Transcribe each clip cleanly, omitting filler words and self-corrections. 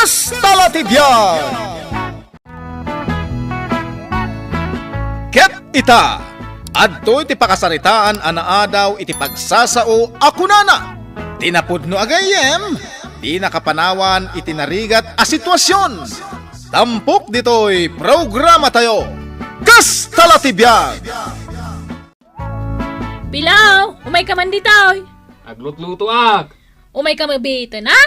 Kastalatibyan! Ket ita, adto iti pakasaritaan anaadaw iti pagsasao ako nana. Tinapudno agayem, di nakapanawan iti narigat a sitwasyon. Tampok ditoy programa tayo, Kastalatibyan! Pilaw, umay ka man ditoy. Aglutluto ak. Umay ka mabita na?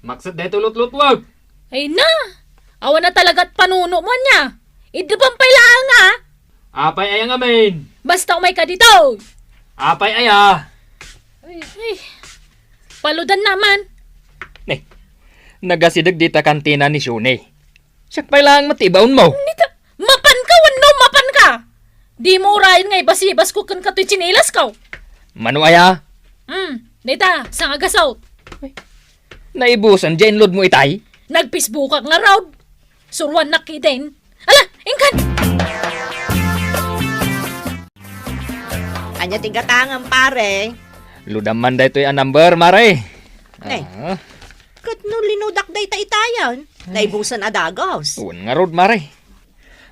Maksat deto lutlutwag. Ay na, awan na talaga't panuno mo niya. Idabang pailaan nga. Apay aya nga main. Basta umay ka dito. Apay aya. Ay, paludan naman. Nagasidag dita kantina ni Shune. Siyak pa lang matibaon mo. Nita, mapan ka, wano mapan ka. Di mo urayin nga ibasibas ko kan kato'y chinilas ka. Mano aya? Nita, sang agasaw. Naibusan dyan load mo itay? Nag-Facebook ka nga raw. Surwan nakitin. Ala, ingkan. Anya tigatangan pare. Ludaman da ito'y a number, mare. Kat no linudak day itayan. Naibusan adagos. Uwan nga road, mare.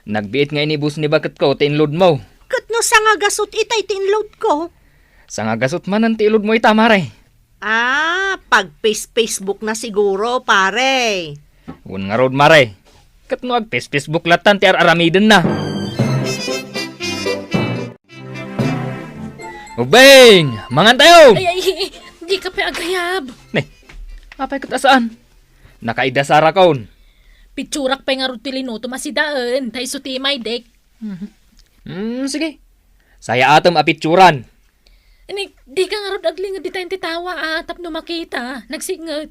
Nagbiit nga inibus ni bakat ko, tinload mo. Kat no sangagasot itay tinload ko. Sa nga gasot man ang tilod mo ita, mare. Pag Facebook na siguro pare. Uwan nga road, mare. Kat no ag Facebook latan ti aramiden na. Ubeng! Mangan tayo! Ay, di ka pa agayab. Apay kat asaan? Nakaidasara kaon. Pitsurak pa nga rutilino tumasidaan. Tay suti may dek. Sige. Saya atom apitsuran. Ani, di ka nga rod agling di tayong titawa tap no makita. Nagsingat.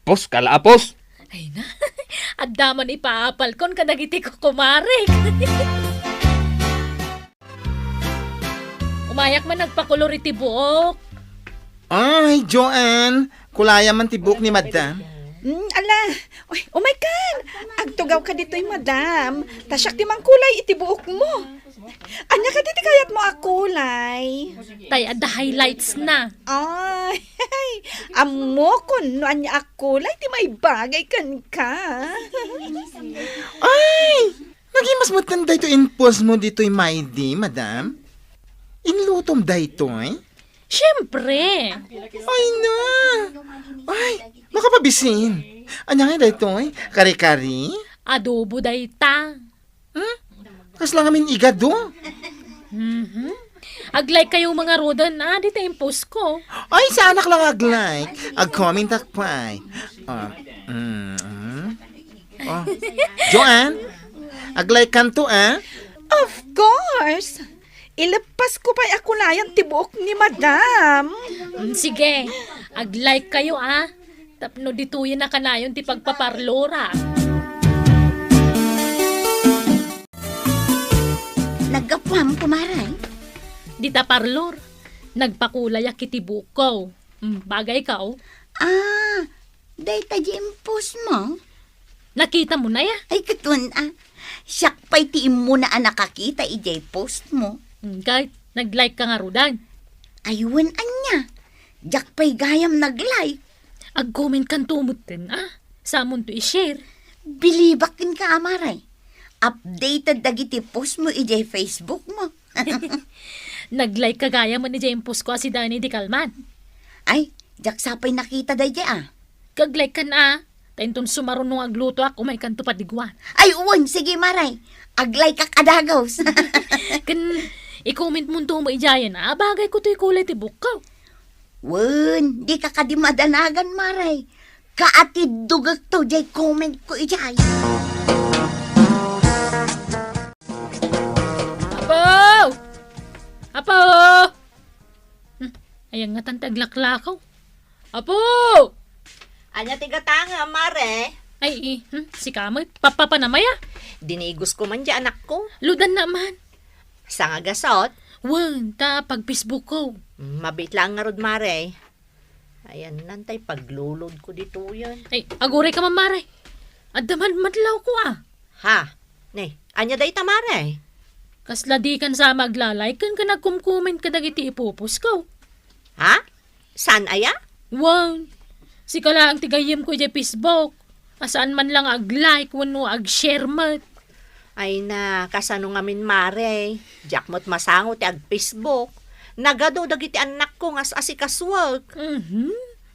Pos, kalaapos. Ay na, adaman ipaapal kon kadagiti ko kumarek. Umayak man nagpakulor iti buok. Ay, Joanne, kulaya man tibuk ni madam. Ala, oy, oh my God! Agtugaw ka dito'y madam. Tasyak ti mang kulay iti buok mo. Anya ka diti kayat mo akulay. Tay, ada highlights na. Ay, amo kun no anya akulay ti may bagay kan ka. Ay, nagimas mo tanda ito impulse mo dito'y maidi, madam. Inlutom da ito, eh? Siyempre. Ay na! Ay, makapabisin. Anya nga da ito, eh? Kari-kari? Adobo day ta. Kaslang amin igado. Aglike kayo mga rodan di tayong post ko. Ay, sa anak lang ag-like. Ag-comment akpay. Joanne, ag-like kanto, Of course! Ilapas ko pa'y akulayan ti buok ni madam. Sige, aglike kayo Tapno dituyin na kanayon ti pagpaparlora. Nagapam kumaray. Dita parlor. Nagpakulay kiti buko. Bagay ka Day taji impos mo. Nakita mo na ya? Ay katun siyak pa'y tiim mo na nakakita ijay post mo. Kahit nag-like ka nga rodan. Ayun anya. Jak pa'y gayam nag-like. Ag-comment kan tumutin Samon to i-share. Bilibakin ka amaray. Updated dagiti post mo ijay Facebook mo. Nag-like ka gaya man ni James post ko si Danny Di Calman. Ay, jak sapay nakita day Kag-like ka na Tainton sumaron nung agluto ako may kanto padigwan. Ay, uwan, sige maray. Aglay ka kadagaws. Kan i-comment mo to mo ijayan bagay ko to'y kulay ti bukaw. Wen, di ka kadimadanagan maray. Kaatid dugag to jay comment ko ijay. Apo! Ayan nga tantaglaklakaw. Apo! Anya tigatanga, mare. Ay, si Kamoy, papa na maya. Dinigos ko man dyan, anak ko. Ludan naman. Sangagasot. Wan, pag Facebook ko. Mabit lang nga rod, mare. Ayan, nantay, paglulod ko dito yan. Ay, aguray ka mamare. Adaman madlaw ko Ha? Ne, anya day tamare. Kasladikan sa maglalike kan ka nagkumkument ka dagiti ipupos ko. Ha? San aya? Wan, Si kala ang tigayim ko di Facebook. Asaan man lang ag-like, wano ag-share mat. Ay na, kasano nga min mare. Diyak mo't masango ti ag Facebook. Nagado dagiti anak ko nga asikaswag.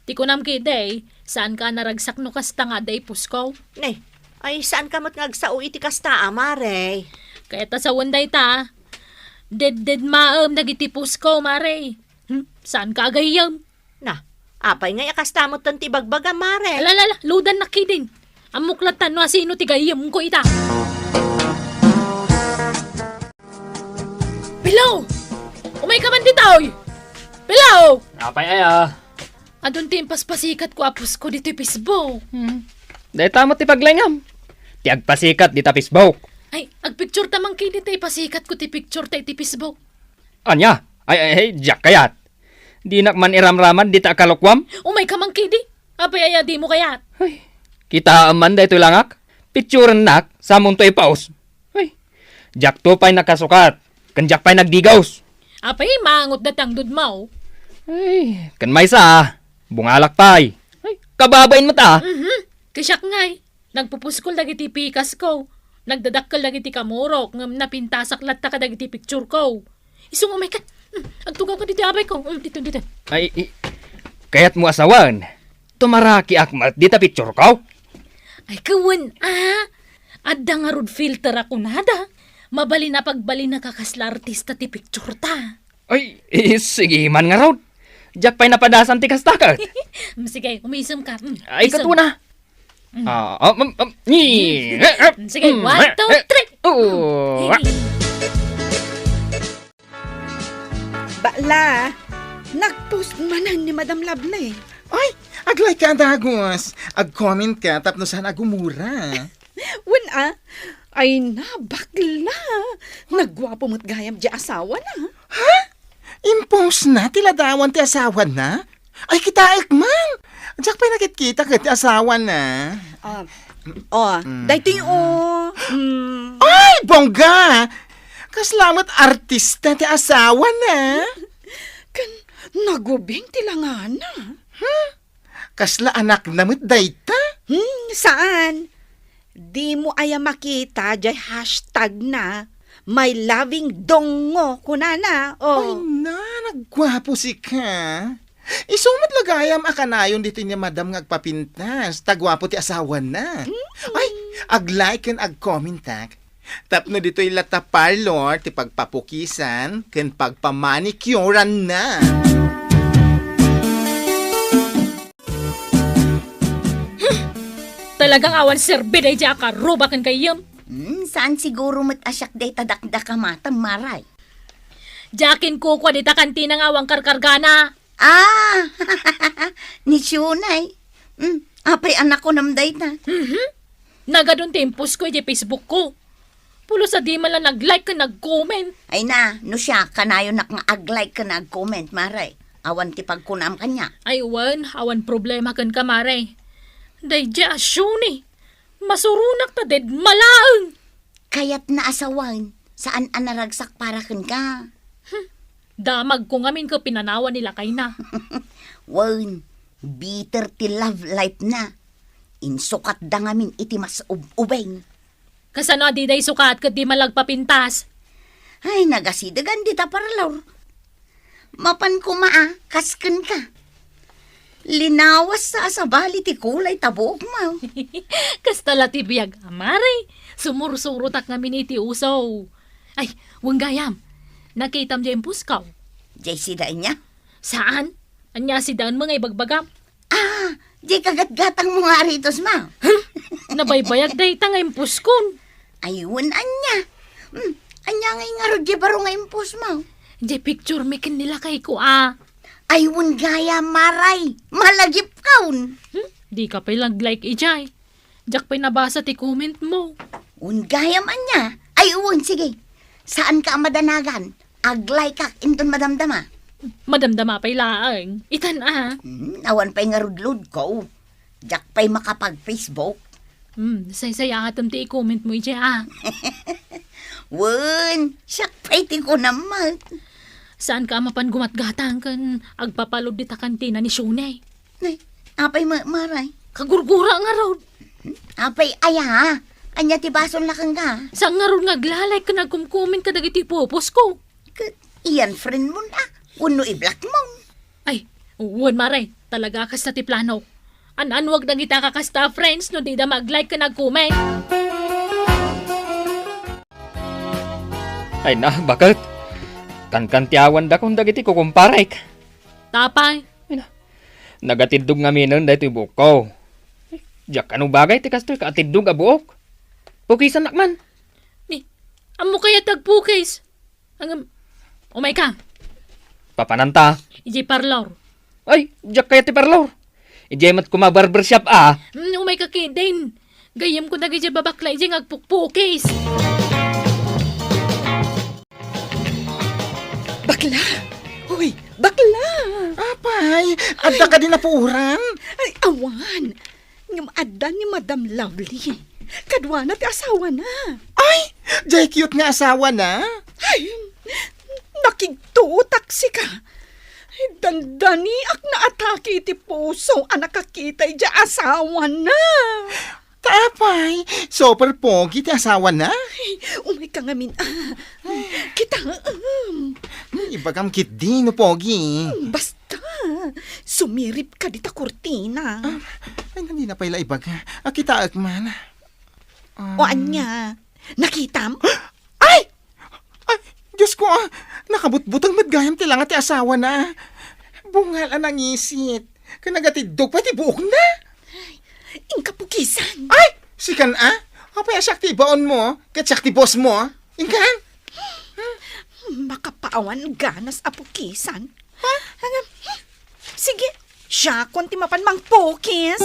Ti ko nam kiday, saan ka naragsak no kasta nga day puskaw? Ne, ay saan ka mo't ngagsao iti kasta, mare? Kaya ta sa wanday ta. Dead maam dagiti puskaw, mare. Saan ka agayam? Na, apay nga yakasta mo't tanti bagbaga, mare. Alalala, ludan na kidin. Ang muklatan no sino ti gayam ko ita. Pilaw! Umay ka man ditaw! Pilaw! Apay aya. Adun timpas pasikat ko apos ko dito yung Facebook. Dahil tamo ti paglangam. Ti agpasikat di ta Facebook. Ay, agpicture tamang kini tayo pasikat ko ti picture tayo ti Facebook. Anya? Ay, Jack kayat. Di nak man iramraman di ta kalokwam. Umay ka man kidi. Apay aya di mo kayat. Ay, kita aman da ito langak. Picturean nak, sa munto ipaus. Ay, Jack to pa'y nakasukat. Kan Jack pa'y nagdigaws. Apay, mangot datang dudmaw. Ay, kan may sa. Bungalak pa'y. Ay, kababain mo ta. Kasyak ngay. Nagpupuskol dagiti pikas ko. Nagdadakkel dagiti kamurok. Ngam napintasak latta ka dagiti picture ko. Isong umay ka. Agtugaw ka dito abay ko. Dito. Ay, kaya't mo asawan. Tumaraki akmat di ta picture ko. Ay, kawan Adda nga rod filter ako nada. Mabali na pagbali na kakasla artista ti picture ta. Ay, sige man nga raw. Jack pa'y napadasan ti kastakat. Sige, umisam ka. Ay, Isam. katuna. Sige, 1, 2, 3. Oh. Bala, nag-post manan ni Madam Labna eh. Ay, ag-like ka dagos. Ag-comment ka, tapno saan agumura. Wen ay na, bakla. Nagwapo mo't gayam di asawa na. Impose na, tiladawan ti asawa na. Ay, kita man. Diyak pa'y nakikita ka ti asawa na. Dahito yung Ay, bongga! Kaslamat artista ti asawa na. kan nagubing tilangana. Kasla anak namit dayta. Saan? Di mo aya makita jay hashtag na my loving dongo kunana. Ay na, nagwapo si ka. Isumat lagayam akanayon dito niya madam ngagpapintas. Tagwapo ti asawa na. Ay, ag-like and ag-comment tak. Tapno dito'y lata parlor ti pagpapukisan ken pagpamanicurean na. Talagang awan serbi day di akarubakan kayam. Saan siguro mo't asyak day tadakdak ka matang maray? Jakin ko kwa dita kantinang awang karkargana. Ni Shunay. Apay anak ko namday na. Nagadun tempos ko di Facebook ko. Pulo sa di man lang nag-like ka nag-comment. Ay na, no siya, kanayo nak nga ag-like ka na ag-comment, maray. Awan ti pagkunam kanya. Ay awan problema kan kamare. Day di asyuni. Masurunak ta dead malaang. Kaya't naasawan, saan anaragsak para kan ka? Damag ko ngamin ko pinanawan nila kay na. Wan, bitter ti love life na. Insukat da ngamin iti mas ubeng. Kasano di day sukat kat di malagpapintas. Ay, nagasidagan di ta paralor. Mapan ko kasken ka. Linawas sa asabali ti kulay tabok mo. Kastala ti biyag amare. Sumursurutak ngamin iti usaw. Ay, wanggayam. Nakitam di puskaw. Jay sida niya. Saan? Anya si daan mga ibagbagam. Jay kagat-gatang mo nga ritos ma. Nabaybayag day ta nga impuskon. Ayun, anya. Anya ngay nga ro, jay baro nga impos mo. Di picture makin nila kay ko Ayun gaya maray. Malagip kaun. Di ka pa like ijay. Diyak pa'y nabasa ti comment mo. Un gaya man niya. Ayun, sige. Saan ka madanagan? Aglay kak inton madamdama. Madamdama pa'y laang. Itan Awan pa'y nga rudlod ko. Jak pa'y makapag-Facebook. Say-saya atam ti i-comment mo ijay Wen, siyak pa'y ti ko naman. Saan ka mapan gumatgatang kan agpapalod di ta kantina ni Shunay? Ay, Apay maray. Kagurgura nga raw. Apay aya. Anya ti bason lakang ka. Sa nga raw naglalay ka nagkumkumin ka dagiti pupos ko. Iyan friend mo na. Uno i-block mo. Ay, uwan maray. Talaga kas na ti plano. Anan wag nang kita kakasta friends no di da mag-like ka nag-comment. Ay na, bakit? Kankantiawan da kung dagiti ko kumparay ka. Tapay. Nagatidog nga minon dahito buko. Diyak anong bagay ti kastoy ka atidog a buok. Pukisan nakman. Ni, amo kaya tagpukis. Ang, umay ka. Papananta. Iji parlor. Ay, diyak kaya ti parlor. Ijay mat kuma barbershop ah. Umay ka kidin. Gayam ko na iji babakla iji ngagpukpukis. Bakla! Hoy, bakla! Apay, adda ka din na puuran. Ay, awan! Ngam adda ni Madam Lovely. Kadwa na ti asawa na. Ay, jay cute nga asawa na. Ay, nakigtutak si ka. Ay, dandani ak na atake iti puso. Anak kakitay di asawa na. Tapay, super pogi ti asawa na. Ay, umay ka ngamin. Kita, Ibagam kit din no pogi. basta. Sumirip ka dita kurtina. Ay, hindi na pala ibag. Kita agman. O anya, nakita mo? Ay! Ay, Diyos ko, nakabutbutang madgayam ti lang ti asawa na. Bungal ang isit. Kanagatidog pa ti buok na. Ingkapugisan. Ay! Sikan Apay asyak ti baon mo, katsak ti boss mo. Ingkan? Makapaawan ganas apukisan. Hanggang, sige, siya konti mapan mang pokis.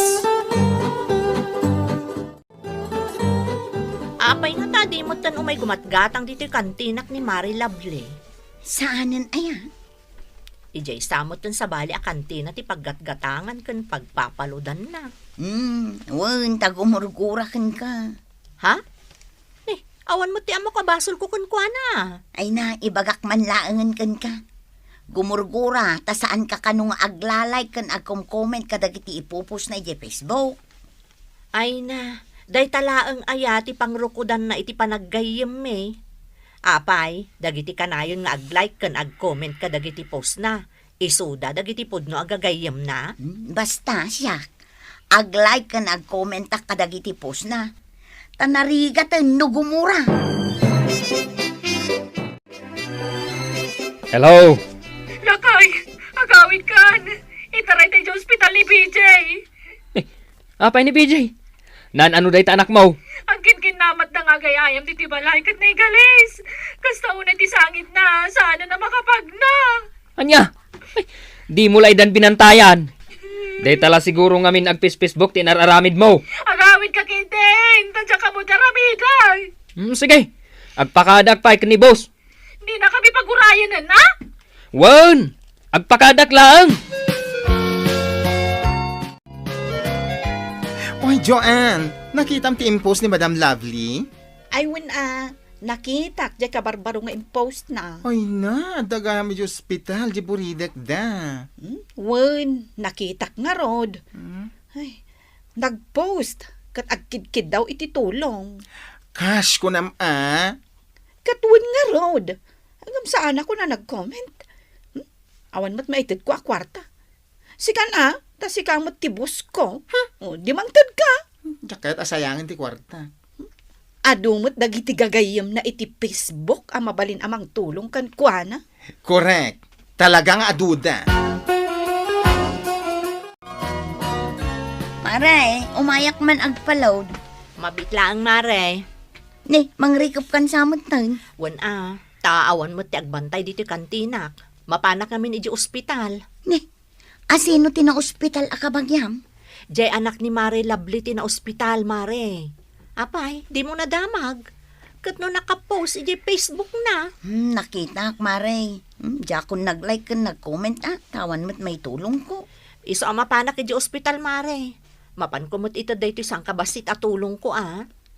Apay nga tadi mo tan umay gumatgatang dito kantinak ni Mari Lovely. Saanan aya? Ijay samot tan sa bali a kantina ti paggatgatangan kan pagpapaludan na. Wan, tagumurgurakan ka. Ha? Awan mo ti amo kabasol ko kun kuana. Ay na, ibagak man laangan kan ka. Gumurgura, ta saan ka kanong aglalay kan agkom-comment ka dagiti ipupos na iti Facebook. Ay na, day talaang ayati pangrukudan na iti panaggayem eh. Apay, dagiti kanayon nga ag-like kan ag-comment ka dagiti post na. Isuda dagiti pudno agagayem na. Basta siya, ag-like ka na ag-comment ka dagiti post na. Tanariga no gumura. Hello. Lakay, agawid kan. Itaray tayo sa ospital ni BJ. Apay ni BJ. Nan ano day ta anak mo? Ang kinkinamat na nga gayayam ti tibalay kat na igalis. Kasta una ti sangit na, sana na makapagna. Anya? Ay, di mo laidan binantayan. Day tala siguro nga min agpis-Facebook tinararamid mo. Agawid ka kitin, tadya ka mo daramiday. Sige. Agpakadak pa ni boss. Hindi na kami pagurayan na. Wan! Agpakadak lang! Oy, Joanne, nakitam ti impose ni Madam Lovely? Ay, nakita, di ka barbaro nga impost na. Oy na, daga medyo hospital, di buridak da. Wen, nakita nga rod. Ay, nagpost, kat agkid-kid daw iti tulong. Cash ko Katwin nga rod. Hanggang saan ako na nag-comment. Awan mo't maitid ko a kwarta. Sikan tas sikamot tibus ko. O, di mangtad ka. Jaket asayangan ti kwarta. Adumot dagiti gagayam na iti Facebook ang mabalin amang tulong kan kuana. Correct. Talagang aduda. Maray, umayak man agpaload. Mabitla ang Mare. Ni, mangrikop kan samot tan. Wan taawan mo ti agbantay dito kantinak. Mapanak namin iji ospital. Ni, asino tina ospital akabagyam? Jay anak ni Mare Lovely ti na ospital, Mare. Apay, di mo nadamag. Kat no nakapost iji Facebook na. Nakita ak, Maray. Diya ko nag-like kan nag-comment tawan mo't may tulong ko. Iso ang mapanak iji ospital, Mare. Mapan ko mo't ito dayto isang kabasit at tulong ko,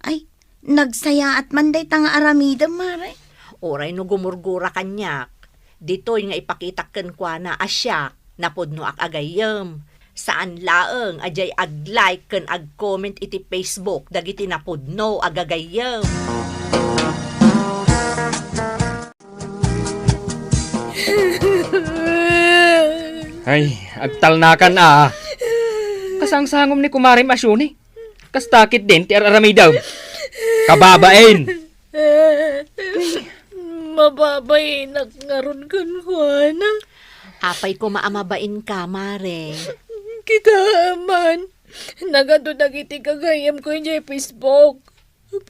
Ay, nagsaya at manday tanga aramida, Maray. Oray no gumurgura kanyak. Dito'y nga ipakitak ken kwa na asyak, napod no ak agayem. Saan laeng ajay ag-like ken ag-comment iti Facebook dagiti napudno agagayem. Ay, agtalnakan Kasangsangom ni Kumari Masyuni. Kastakit din ti araramay daw. Kababain. Mababay ngaron kan Juana. Apay ko maamabain ka, Mare. Kita man. Nagado dagiti kagayam ko yung Facebook.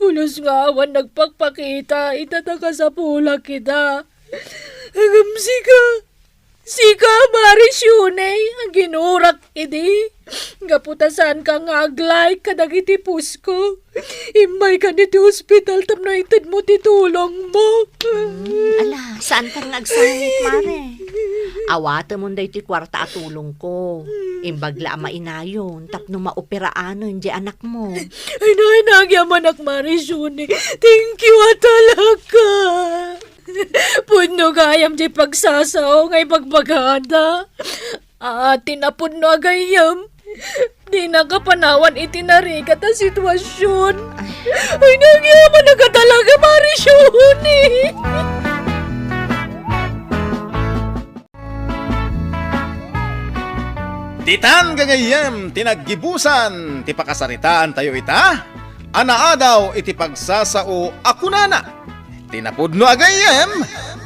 Pulos nga awan nagpakpakita. Itataka sa pula kita. Agam Sika, Marisyunay, ang ginurak idi. Gaputasan ka nga aglay kadagiti pusko. Imay ka niti hospital tapno ited mo titulong mo. Ala, saan ka nga agsangit, Mare? Awata mo day ti kwarta at tulong ko. Imbagla mainayon, tapno maoperaanon di anak mo. Ay nagyaman ak Marisyunay. Thank you talaga. Puno gayam di pagsasaw ngay pagbagada. Tinapun no agayam. Di nakapanawan itinarigat ang sitwasyon. Ay nagyaman na ka talaga, Marisyuni. Titan gagayem, tinaggibusan, ti pakasaritaan tayo ita. Anaadaw iti pagsasao akunana. Tinapudno agayem,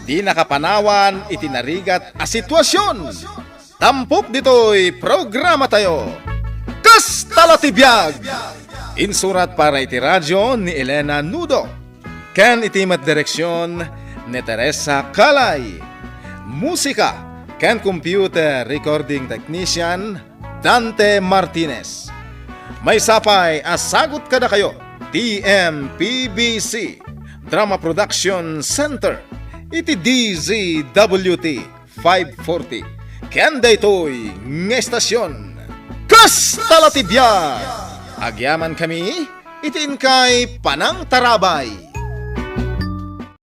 di nakapanawan itinarigat a sitwasyon. Tampok dito'y programa tayo. Kas talatibiyag! Insurat para iti radyo ni Elena Nudo. Ken itimat direksyon ni Teresa Calay. Musika ken computer recording technician Dante Martinez. May sapay asagot kada kayo TMPBC Drama Production Center iti DZWT 540 ken daytoy nga estasyon kas talatibya agyaman kami iti inkay panang tarabay.